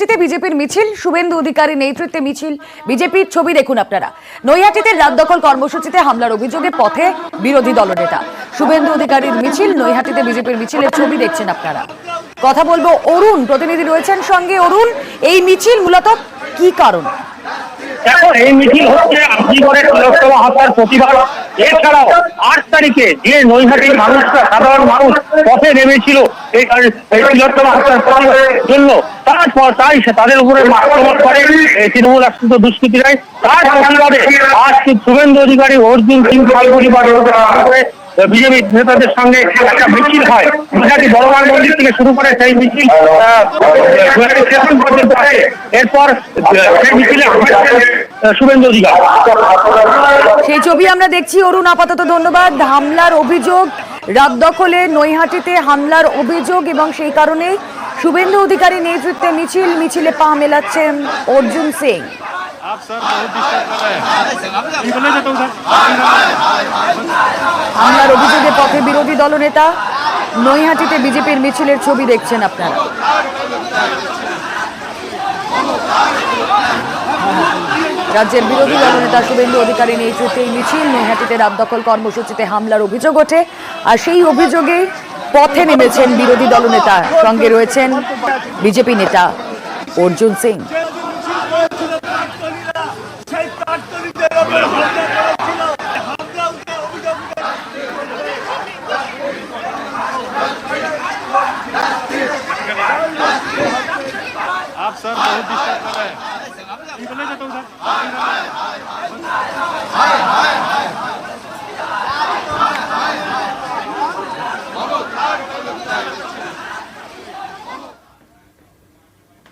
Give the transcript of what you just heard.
নৈহাটিতে বিজেপির মিছিল, শুভেন্দু অধিকারী নেতৃত্বে মিছিল। বিজেপির ছবি দেখুন আপনারা। নৈহাটিতে রাত দখল কর্মসূচিতে হামলার অভিযোগে পথে বিরোধী দলনেতা। শুভেন্দু অধিকারীর মিছিল, নৈহাটিতে বিজেপির মিছিলের ছবি দেখছেন আপনারা। কথা বলবো অরুণ, প্রতিনিধি রয়েছেন সঙ্গে। অরুণ, এই মিছিল মূলত কি কারণ? দেখো, এই মিছিল হচ্ছে আজীবনের তিলোত্তমা হত্যার প্রতিবাদ। এছাড়াও ৮ তারিখে যে নৈহাটির মানুষরা, সাধারণ মানুষ পথে নেমেছিল এই তিলোত্তমা হত্যার প্রতিবাদের জন্য, তাই তাদের উপরে আক্রমণ করে তৃণমূল আশ্রিত দুষ্কৃতীরাই। তার প্রতিবাদে আজ শুভেন্দু অধিকারী, অর্জুন সিং ফাল্গুনি বিজেপি নেতাদের সঙ্গে একটা মিছিল হয়। নৈহাটি বড়মার মন্দির থেকে শুরু করে সেই মিছিল স্টেশন পর্যন্ত হয়। এরপর সেই মিছিলে শুভেন্দু অধিকারী। সেই ছবি আমরা দেখছি। অরুণ, আপাতত ধন্যবাদ। হামলার অভিযোগ, রাত দখলে নৈহাটিতে হামলার অভিযোগ, এবং সেই কারণে শুভেন্দু অধিকারী নেতৃত্বে মিছিল, মিছিলে পা মেলাচ্ছেন অর্জুন সিং। হামলার অভিযোগে পথে বিরোধী দলনেতা। নৈহাটিতে বিজেপির মিছিলের ছবি দেখছেন আপনারা। রাজ্যের বিরোধী দলনেতা শুভেন্দু অধিকারী নেতৃত্বে এই মিছিল। নৈহাটিতে রাত দখল কর্মসূচিতে হামলার অভিযোগ ওঠে, আর সেই অভিযোগে পথে নেমেছেন বিরোধী দলনেতা। সঙ্গে রয়েছেন বিজেপি নেতা অর্জুন সিং। आप सर बहुत डिस्टर्ब कर रहे हैं।